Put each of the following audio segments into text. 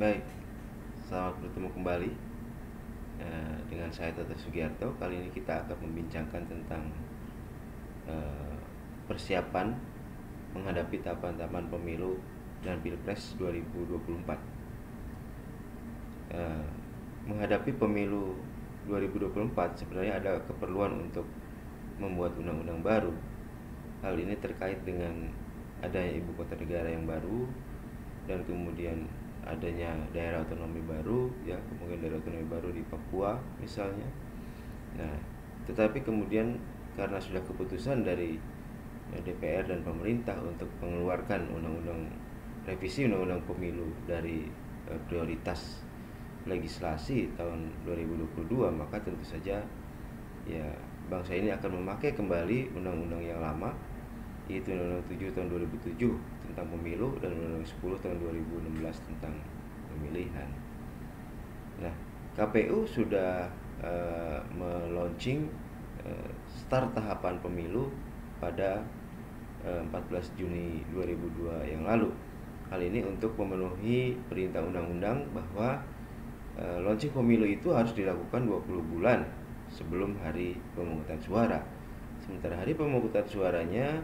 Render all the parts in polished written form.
Baik, selamat bertemu kembali dengan saya Toto Sugiarto. Kali ini kita akan membincangkan tentang eh, persiapan menghadapi tahapan-tahapan pemilu dan Pilpres 2024. Eh, Menghadapi pemilu 2024 sebenarnya ada keperluan untuk membuat undang-undang baru. Hal ini terkait dengan adanya ibu kota negara yang baru dan kemudian adanya daerah otonomi baru, ya, kemungkinan daerah otonomi baru di Papua misalnya. Nah, tetapi kemudian karena sudah keputusan dari DPR dan pemerintah untuk mengeluarkan revisi undang-undang pemilu dari prioritas legislasi tahun 2022, maka tentu saja ya bangsa ini akan memakai kembali undang-undang yang lama, yaitu Undang-Undang 7 tahun 2007 tentang pemilu dan Undang-Undang 10 tahun 2016 tentang pemilihan. Nah, KPU sudah meluncing start tahapan pemilu pada 14 Juni 2002 yang lalu. Hal ini untuk memenuhi perintah undang-undang bahwa launching pemilu itu harus dilakukan 20 bulan sebelum hari pemungutan suara. Sementara hari pemungutan suaranya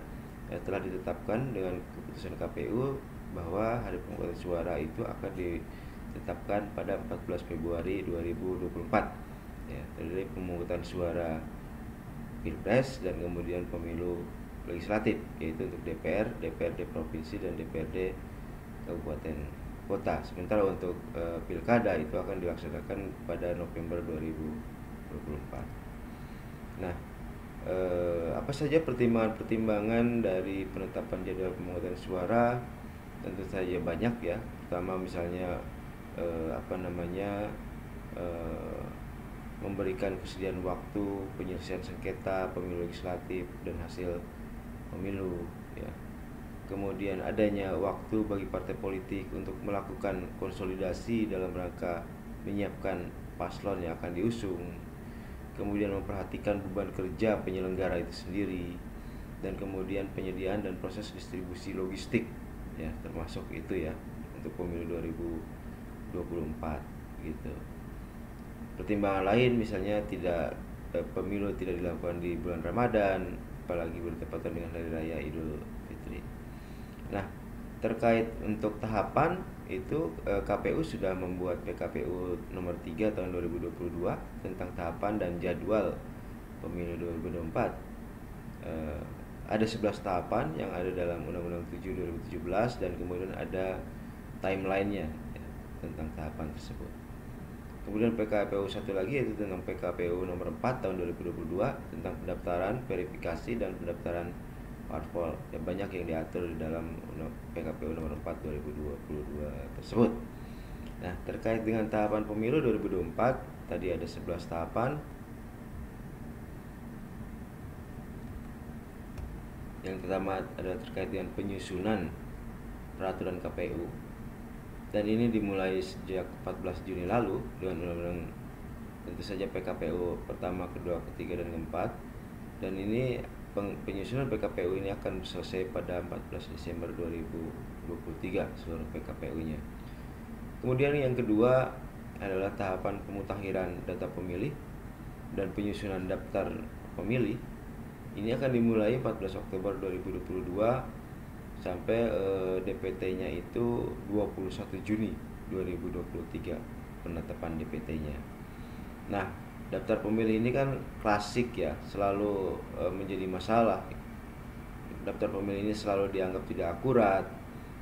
telah ditetapkan dengan keputusan KPU bahwa hari pemungutan suara itu akan ditetapkan pada 14 Februari 2024. Ya, dari pemungutan suara Pilpres dan kemudian pemilu legislatif, yaitu untuk DPR, DPRD provinsi dan DPRD kabupaten kota. Sementara untuk pilkada itu akan dilaksanakan pada November 2024. Nah, apa saja pertimbangan-pertimbangan dari penetapan jadwal pemungutan suara? Tentu saja banyak, ya. Pertama misalnya memberikan kesediaan waktu penyelesaian sengketa pemilu legislatif dan hasil pemilu, ya. Kemudian adanya waktu bagi partai politik untuk melakukan konsolidasi dalam rangka menyiapkan paslon yang akan diusung. Kemudian memperhatikan beban kerja penyelenggara itu sendiri, dan kemudian penyediaan dan proses distribusi logistik, ya, termasuk itu, ya, untuk pemilu 2024 gitu. Pertimbangan lain misalnya pemilu tidak dilakukan di bulan Ramadan, apalagi bertepatan dengan hari raya Idul Fitri. Nah, terkait untuk tahapan itu KPU sudah membuat PKPU nomor 3 tahun 2022 tentang tahapan dan jadwal pemilu 2024. Ada 11 tahapan yang ada dalam Undang-Undang 7 2017 dan kemudian ada timelinenya, ya, tentang tahapan tersebut. Kemudian PKPU satu lagi yaitu tentang PKPU nomor 4 tahun 2022 tentang pendaftaran, verifikasi dan pendaftaran parpol. Ya, banyak yang diatur di dalam PKPU nomor 4 2022 tersebut. Nah, terkait dengan tahapan pemilu 2024 tadi ada 11 tahapan. Yang pertama adalah terkait dengan penyusunan peraturan KPU. Dan ini dimulai sejak 14 Juni lalu dengan undang-undang tentu saja PKPU pertama, kedua, ketiga, dan keempat. Dan ini penyusunan PKPU ini akan selesai pada 14 Desember 2023 seluruh PKPU-nya. Kemudian yang kedua adalah tahapan pemutakhiran data pemilih dan penyusunan daftar pemilih. Ini akan dimulai 14 Oktober 2022 sampai DPT-nya itu 21 Juni 2023 penetapan DPT-nya. Nah, daftar pemilih ini kan klasik, ya, selalu menjadi masalah. Daftar pemilih ini selalu dianggap tidak akurat.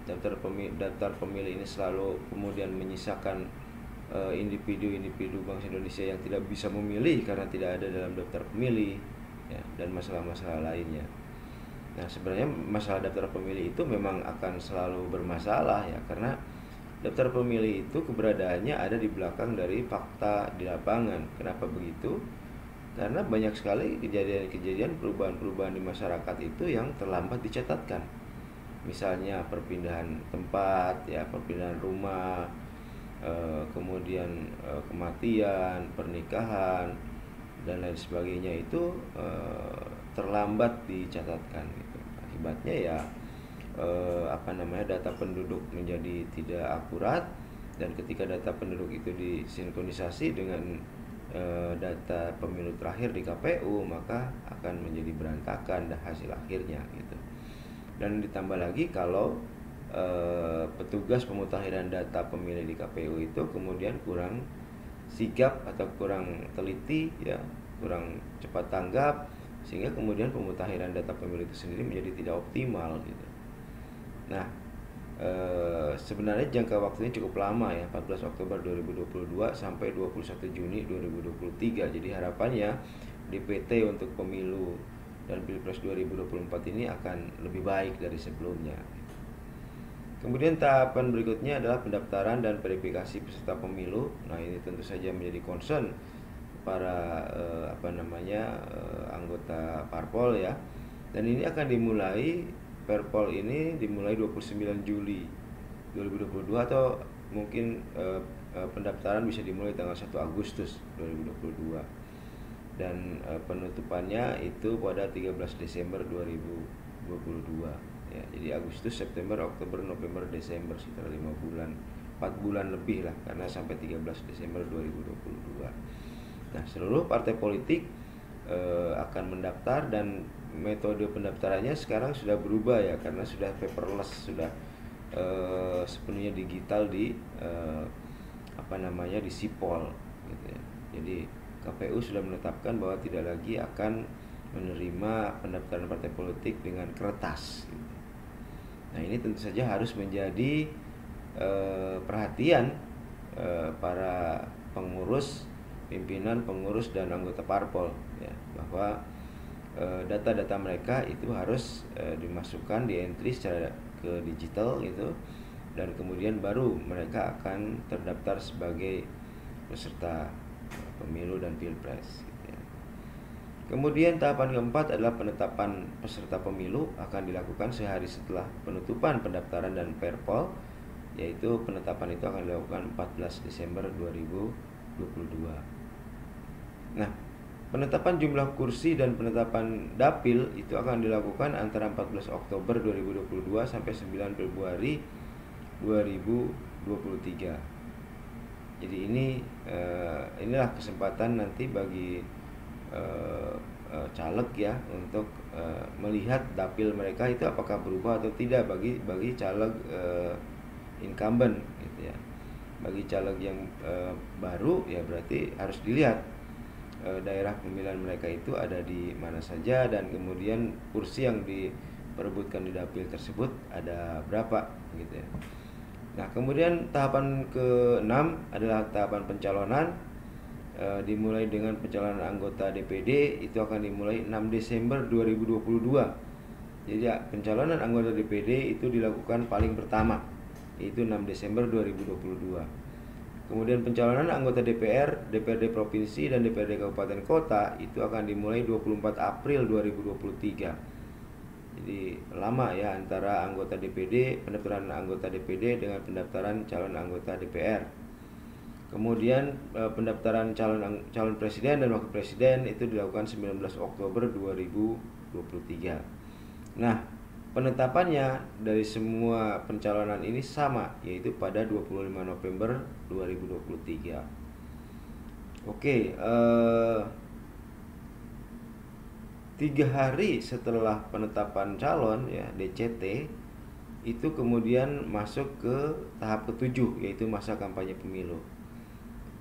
Daftar pemilih ini selalu kemudian menyisakan individu-individu bangsa Indonesia yang tidak bisa memilih karena tidak ada dalam daftar pemilih, ya, dan masalah-masalah lainnya. Nah, sebenarnya masalah daftar pemilih itu memang akan selalu bermasalah, ya, karena daftar pemilih itu keberadaannya ada di belakang dari fakta di lapangan. Kenapa begitu? Karena banyak sekali kejadian-kejadian perubahan-perubahan di masyarakat itu yang terlambat dicatatkan. Misalnya perpindahan tempat, ya, perpindahan rumah, kemudian kematian, pernikahan, dan lain sebagainya itu terlambat dicatatkan gitu. Akibatnya ya data penduduk menjadi tidak akurat, Dan ketika data penduduk itu disinkronisasi dengan data pemilu terakhir di KPU, maka akan menjadi berantakan dan hasil akhirnya gitu. Dan ditambah lagi kalau petugas pemutakhiran data pemilih di KPU itu kemudian kurang sigap atau kurang teliti ya, kurang cepat tanggap, sehingga kemudian pemutakhiran data pemilih itu sendiri menjadi tidak optimal gitu. Nah, sebenarnya jangka waktunya cukup lama ya, 14 Oktober 2022 sampai 21 Juni 2023. Jadi harapannya DPT untuk pemilu dan Pilpres 2024 ini akan lebih baik dari sebelumnya. Kemudian tahapan berikutnya adalah pendaftaran dan verifikasi peserta pemilu. Nah, ini tentu saja menjadi concern para anggota parpol ya. Dan ini akan dimulai, Perpol ini dimulai 29 Juli 2022 atau mungkin pendaftaran bisa dimulai tanggal 1 Agustus 2022. Dan penutupannya itu pada 13 Desember 2022 ya. Jadi Agustus, September, Oktober, November, Desember, sekitar 5 bulan, 4 bulan lebih lah, karena sampai 13 Desember 2022. Nah, seluruh partai politik akan mendaftar, dan metode pendaftarannya sekarang sudah berubah ya, karena sudah paperless, sudah sepenuhnya digital di di Sipol gitu ya. Jadi KPU sudah menetapkan bahwa tidak lagi akan menerima pendaftaran partai politik dengan kertas gitu. Nah, ini tentu saja harus menjadi perhatian para pengurus, pimpinan, pengurus, dan anggota parpol ya, bahwa data-data mereka itu harus dimasukkan, di entry secara ke digital gitu, dan kemudian baru mereka akan terdaftar sebagai peserta pemilu dan pilpres gitu ya. Kemudian tahapan keempat adalah penetapan peserta pemilu, akan dilakukan sehari setelah penutupan pendaftaran dan perpol, yaitu penetapan itu akan dilakukan 14 Desember 2022. Nah, penetapan jumlah kursi dan penetapan dapil itu akan dilakukan antara 14 Oktober 2022 sampai 9 Februari 2023. Jadi inilah kesempatan nanti bagi caleg ya untuk melihat dapil mereka itu apakah berubah atau tidak bagi caleg incumbent gitu ya. Bagi caleg yang baru ya berarti harus dilihat daerah pemilihan mereka itu ada di mana saja, dan kemudian kursi yang diperebutkan di dapil tersebut ada berapa gitu ya. Nah, kemudian tahapan ke-6 adalah tahapan pencalonan, dimulai dengan pencalonan anggota DPD, itu akan dimulai 6 Desember 2022. Jadi pencalonan anggota DPD itu dilakukan paling pertama, yaitu 6 Desember 2022. Kemudian pencalonan anggota DPR, DPRD Provinsi, dan DPRD Kabupaten Kota itu akan dimulai 24 April 2023. Jadi lama ya antara anggota DPD, pendaftaran anggota DPD dengan pendaftaran calon anggota DPR. Kemudian pendaftaran calon presiden dan wakil presiden itu dilakukan 19 Oktober 2023. Nah, penetapannya dari semua pencalonan ini sama, yaitu pada 25 November 2023. Oke, 3 hari setelah penetapan calon ya, DCT, itu kemudian masuk ke tahap ke-7, yaitu masa kampanye pemilu.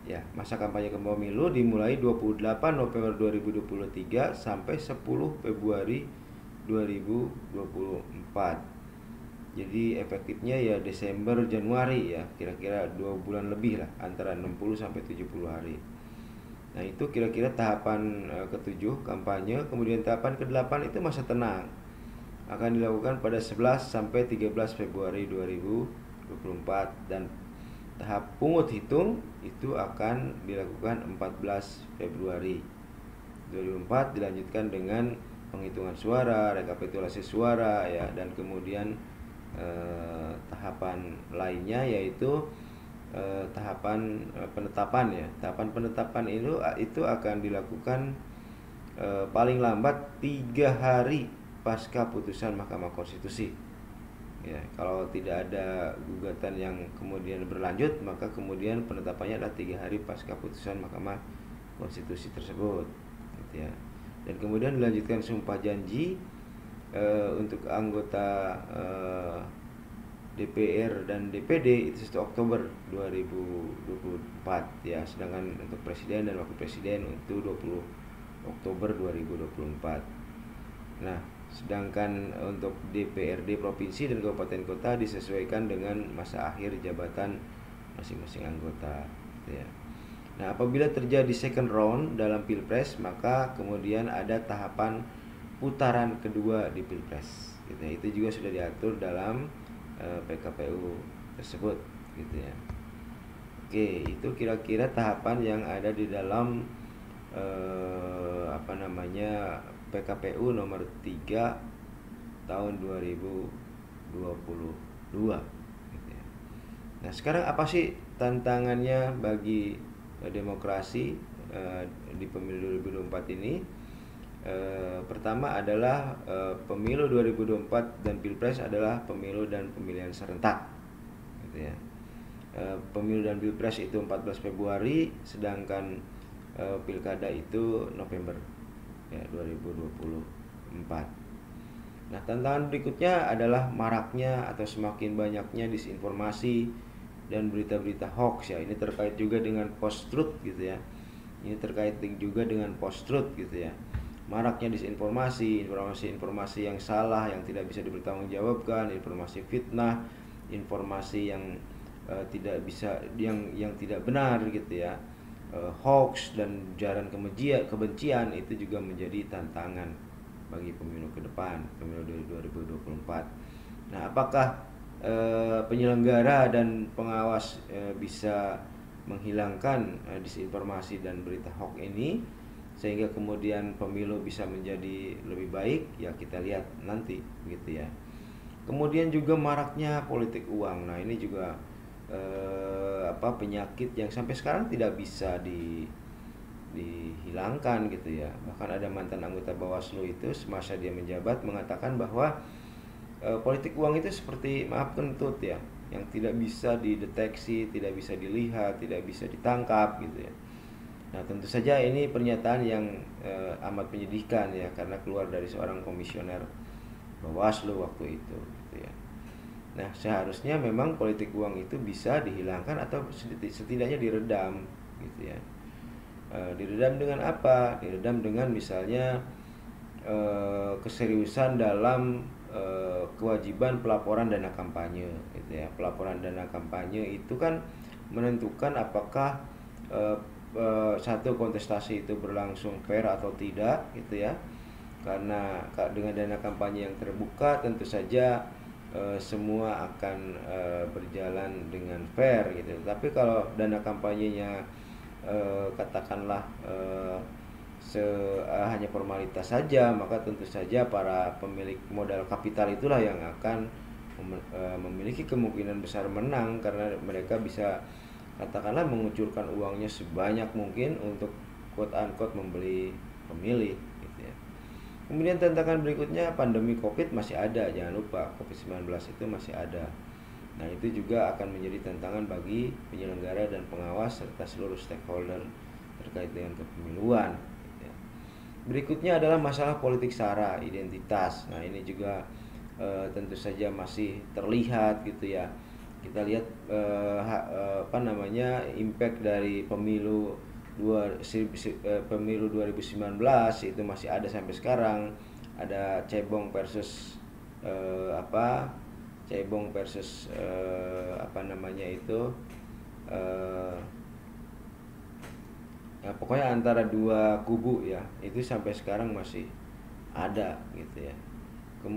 Ya, masa kampanye pemilu dimulai 28 November 2023 sampai 10 Februari 2024. Jadi efektifnya ya Desember Januari ya, kira-kira 2 bulan lebih lah, antara 60 sampai 70 hari. Nah, itu kira-kira tahapan ke-7 kampanye. Kemudian tahapan ke-8 itu masa tenang, akan dilakukan pada 11 sampai 13 Februari 2024, dan tahap pungut hitung itu akan dilakukan 14 Februari 2024, dilanjutkan dengan penghitungan suara, rekapitulasi suara ya, dan kemudian tahapan lainnya yaitu tahapan penetapan ya. Tahapan penetapan itu akan dilakukan paling lambat 3 hari pasca putusan Mahkamah Konstitusi. Ya, kalau tidak ada gugatan yang kemudian berlanjut, maka kemudian penetapannya adalah 3 hari pasca putusan Mahkamah Konstitusi tersebut, gitu ya. Dan kemudian dilanjutkan sumpah janji untuk anggota DPR dan DPD itu 1 Oktober 2024 ya, sedangkan untuk presiden dan wakil presiden itu 20 Oktober 2024. Nah, sedangkan untuk DPRD provinsi dan kabupaten kota disesuaikan dengan masa akhir jabatan masing-masing anggota, gitu ya. Nah, apabila terjadi second round dalam Pilpres, maka kemudian ada tahapan putaran kedua di Pilpres, gitu ya. Itu juga sudah diatur dalam PKPU tersebut, gitu ya. Oke, itu kira-kira tahapan yang ada di dalam PKPU nomor 3 tahun 2022, gitu ya. Nah, sekarang apa sih tantangannya bagi demokrasi di pemilu 2024 ini? Pertama adalah pemilu 2024 dan Pilpres adalah pemilu dan pemilihan serentak, gitu ya. Pemilu dan Pilpres itu 14 Februari, sedangkan Pilkada itu November ya 2024. Nah, tantangan berikutnya adalah maraknya atau semakin banyaknya disinformasi dan berita-berita hoax ya. Ini terkait juga dengan post-truth, gitu ya. Ini terkait juga dengan post-truth, gitu ya. Maraknya disinformasi, informasi yang salah, yang tidak bisa dipertanggungjawabkan, informasi fitnah, informasi yang tidak bisa, yang tidak benar, gitu ya. Hoax dan ujaran kebencian itu juga menjadi tantangan bagi pemilu ke depan, pemilu 2024. Nah, apakah penyelenggara dan pengawas bisa menghilangkan disinformasi dan berita hoax ini sehingga kemudian pemilu bisa menjadi lebih baik? Ya, kita lihat nanti, gitu ya. Kemudian juga maraknya politik uang. Nah, ini juga penyakit yang sampai sekarang tidak bisa dihilangkan, gitu ya. Bahkan ada mantan anggota Bawaslu itu semasa dia menjabat mengatakan bahwa politik uang itu seperti kentut ya, yang tidak bisa dideteksi, tidak bisa dilihat, tidak bisa ditangkap, gitu ya. Nah, tentu saja ini pernyataan yang amat menyedihkan ya, karena keluar dari seorang komisioner Bawaslu waktu itu, gitu ya. Nah, seharusnya memang politik uang itu bisa dihilangkan atau setidaknya diredam, gitu ya. Diredam dengan apa? Diredam dengan misalnya keseriusan dalam kewajiban pelaporan dana kampanye, gitu ya. Pelaporan dana kampanye itu kan menentukan apakah satu kontestasi itu berlangsung fair atau tidak, gitu ya. Karena dengan dana kampanye yang terbuka tentu saja semua akan berjalan dengan fair, gitu. Tapi kalau dana kampanyenya katakanlah hanya formalitas saja, maka tentu saja para pemilik modal kapital itulah yang akan memiliki kemungkinan besar menang, karena mereka bisa katakanlah mengucurkan uangnya sebanyak mungkin untuk quote unquote membeli pemilih, gitu ya. Kemudian tantangan berikutnya, pandemi Covid masih ada, jangan lupa Covid-19 itu masih ada. Nah, itu juga akan menjadi tantangan bagi penyelenggara dan pengawas serta seluruh stakeholder terkait dengan kepemiluan, gitu ya. Berikutnya adalah masalah politik sara, identitas. Nah, ini juga tentu saja masih terlihat, gitu ya. Kita lihat impact dari pemilu 2019 itu masih ada sampai sekarang. Ada cebong versus cebong versus pokoknya antara dua kubu ya, itu sampai sekarang masih ada, gitu ya.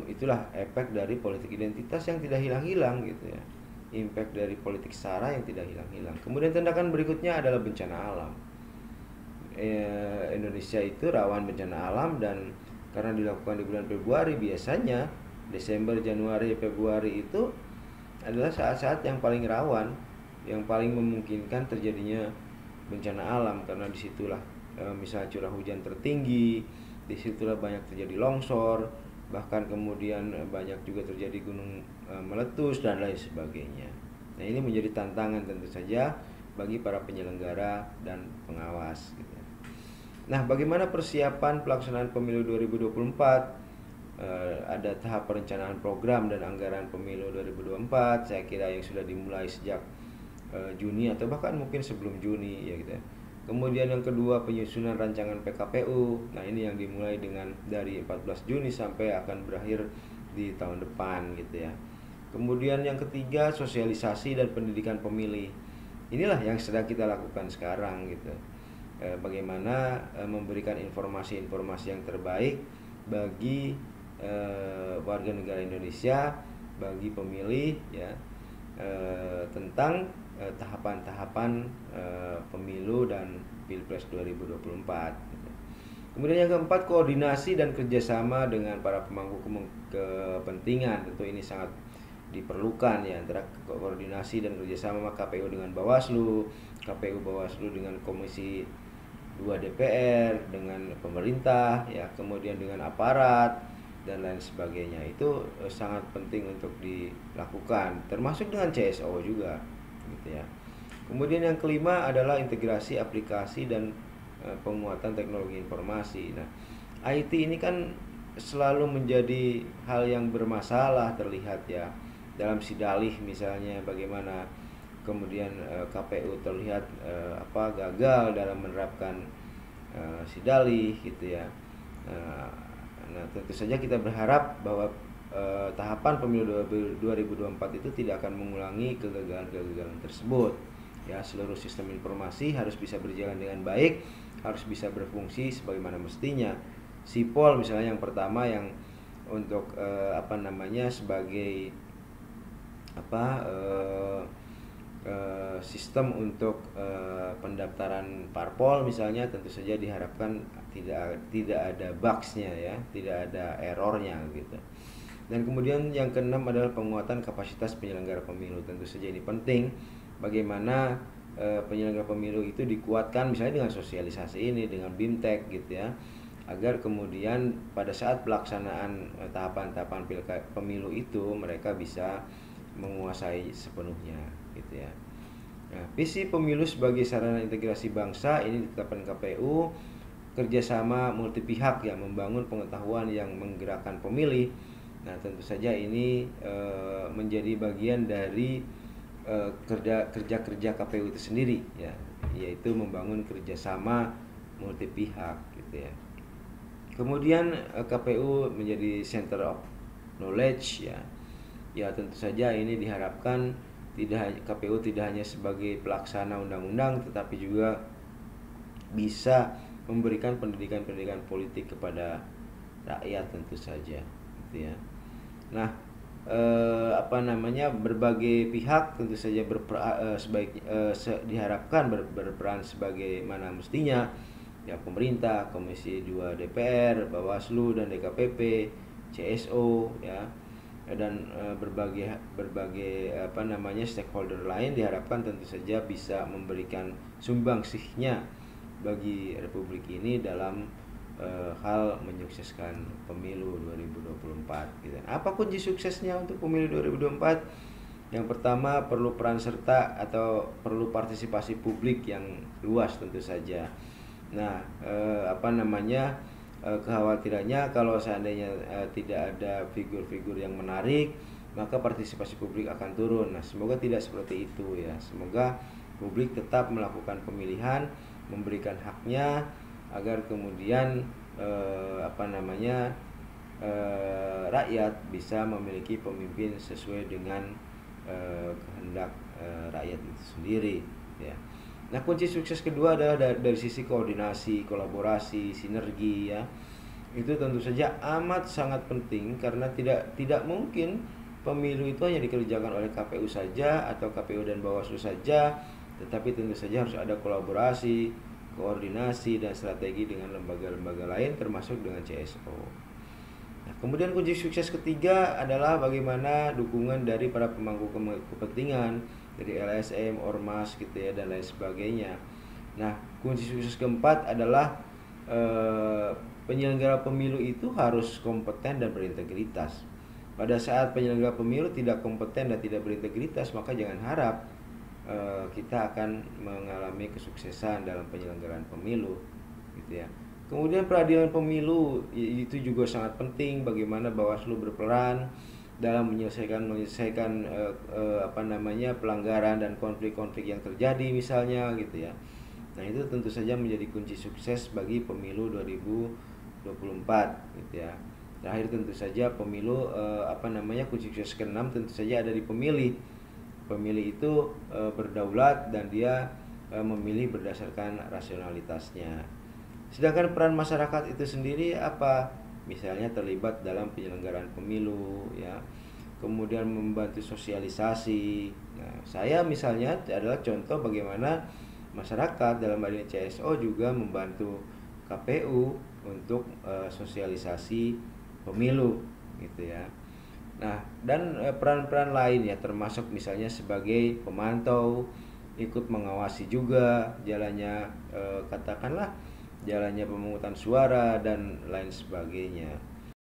Itulah efek dari politik identitas yang tidak hilang-hilang, gitu ya. Impact dari politik sara yang tidak hilang-hilang. Kemudian tindakan berikutnya adalah bencana alam. Indonesia itu rawan bencana alam, dan karena dilakukan di bulan Februari, biasanya Desember, Januari, Februari itu adalah saat-saat yang paling rawan, yang paling memungkinkan terjadinya bencana alam, karena disitulah misalnya curah hujan tertinggi, disitulah banyak terjadi longsor, bahkan kemudian banyak juga terjadi gunung meletus dan lain sebagainya. Nah, ini menjadi tantangan tentu saja bagi para penyelenggara dan pengawas gitu. Nah, bagaimana persiapan pelaksanaan pemilu 2024? Ada tahap perencanaan program dan anggaran pemilu 2024, saya kira yang sudah dimulai sejak Juni atau bahkan mungkin sebelum Juni ya gitu. Kemudian yang kedua, penyusunan rancangan PKPU. Nah, ini yang dimulai dengan dari 14 Juni sampai akan berakhir di tahun depan gitu ya. Kemudian yang ketiga, sosialisasi dan pendidikan pemilih. Inilah yang sedang kita lakukan sekarang gitu. Bagaimana memberikan informasi-informasi yang terbaik bagi warga negara Indonesia, bagi pemilih ya, tentang tahapan-tahapan pemilu dan Pilpres 2024. Kemudian yang keempat, koordinasi dan kerjasama dengan para pemangku kepentingan. Tentu ini sangat diperlukan ya, antara koordinasi dan kerjasama KPU dengan Bawaslu, KPU Bawaslu dengan Komisi 2 DPR, dengan pemerintah ya, kemudian dengan aparat dan lain sebagainya. Itu sangat penting untuk dilakukan, termasuk dengan CSO juga gitu ya. Kemudian yang kelima adalah integrasi aplikasi dan penguatan teknologi informasi. Nah, IT ini kan selalu menjadi hal yang bermasalah terlihat ya. Dalam Sidalih misalnya, bagaimana kemudian KPU terlihat gagal dalam menerapkan Sidalih gitu ya. Nah, tentu saja kita berharap bahwa tahapan pemilu 2024 itu tidak akan mengulangi kegagalan-kegagalan tersebut. Ya, seluruh sistem informasi harus bisa berjalan dengan baik, harus bisa berfungsi sebagaimana mestinya. Sipol misalnya yang pertama, yang untuk sebagai sistem untuk pendaftaran parpol misalnya, tentu saja diharapkan tidak ada bugs-nya ya, tidak ada errornya gitu. Dan kemudian yang keenam adalah penguatan kapasitas penyelenggara pemilu. Tentu saja ini penting, bagaimana penyelenggara pemilu itu dikuatkan misalnya dengan sosialisasi ini, dengan BIMTEK gitu ya, agar kemudian pada saat pelaksanaan tahapan-tahapan pemilu itu mereka bisa menguasai sepenuhnya gitu ya. Nah, visi pemilu sebagai sarana integrasi bangsa ini ditetapkan KPU, kerjasama multi pihak yang membangun pengetahuan yang menggerakkan pemilih. Nah, tentu saja ini menjadi bagian dari kerja KPU itu sendiri ya, yaitu membangun kerjasama multi pihak gitu ya. Kemudian KPU menjadi center of knowledge ya. Ya, tentu saja ini diharapkan KPU tidak hanya sebagai pelaksana undang-undang, tetapi juga bisa memberikan pendidikan politik kepada rakyat tentu saja gitu ya. Nah, berbagai pihak tentu saja diharapkan berperan sebagaimana mestinya ya, pemerintah, Komisi 2 DPR, Bawaslu dan DKPP, CSO ya, dan berbagai stakeholder lain diharapkan tentu saja bisa memberikan sumbangsihnya bagi Republik ini dalam hal menyukseskan pemilu 2024 gitu. Apa kunci suksesnya untuk pemilu 2024? Yang pertama, perlu peran serta atau perlu partisipasi publik yang luas tentu saja. Nah, kekhawatirannya kalau seandainya tidak ada figur-figur yang menarik, maka partisipasi publik akan turun. Nah, semoga tidak seperti itu ya. Semoga publik tetap melakukan pemilihan, memberikan haknya, agar kemudian rakyat bisa memiliki pemimpin sesuai dengan kehendak rakyat itu sendiri ya. Nah, kunci sukses kedua adalah dari sisi koordinasi, kolaborasi, sinergi ya. Itu tentu saja amat sangat penting, karena tidak mungkin pemilu itu hanya dikerjakan oleh KPU saja atau KPU dan Bawaslu saja, tetapi tentu saja harus ada kolaborasi, koordinasi dan strategi dengan lembaga-lembaga lain termasuk dengan CSO. Nah, kemudian kunci sukses ketiga adalah bagaimana dukungan dari para pemangku kepentingan, dari LSM, Ormas gitu ya, dan lain sebagainya. Nah, kunci sukses keempat adalah penyelenggara pemilu itu harus kompeten dan berintegritas. Pada saat penyelenggara pemilu tidak kompeten dan tidak berintegritas, maka jangan harap kita akan mengalami kesuksesan dalam penyelenggaraan pemilu, gitu ya. Kemudian peradilan pemilu itu juga sangat penting, bagaimana Bawaslu berperan dalam menyelesaikan pelanggaran dan konflik-konflik yang terjadi misalnya, gitu ya. Nah, itu tentu saja menjadi kunci sukses bagi pemilu 2024, gitu ya. Terakhir tentu saja pemilu kunci sukses ke-6 tentu saja ada di pemilih. Pemilih itu berdaulat dan dia memilih berdasarkan rasionalitasnya. Sedangkan peran masyarakat itu sendiri apa? Misalnya terlibat dalam penyelenggaraan pemilu, ya. Kemudian membantu sosialisasi. Nah, saya misalnya adalah contoh bagaimana masyarakat dalam hal ini CSO juga membantu KPU untuk sosialisasi pemilu, gitu ya. Nah, dan peran-peran lain ya, termasuk misalnya sebagai pemantau, ikut mengawasi juga jalannya katakanlah jalannya pemungutan suara dan lain sebagainya.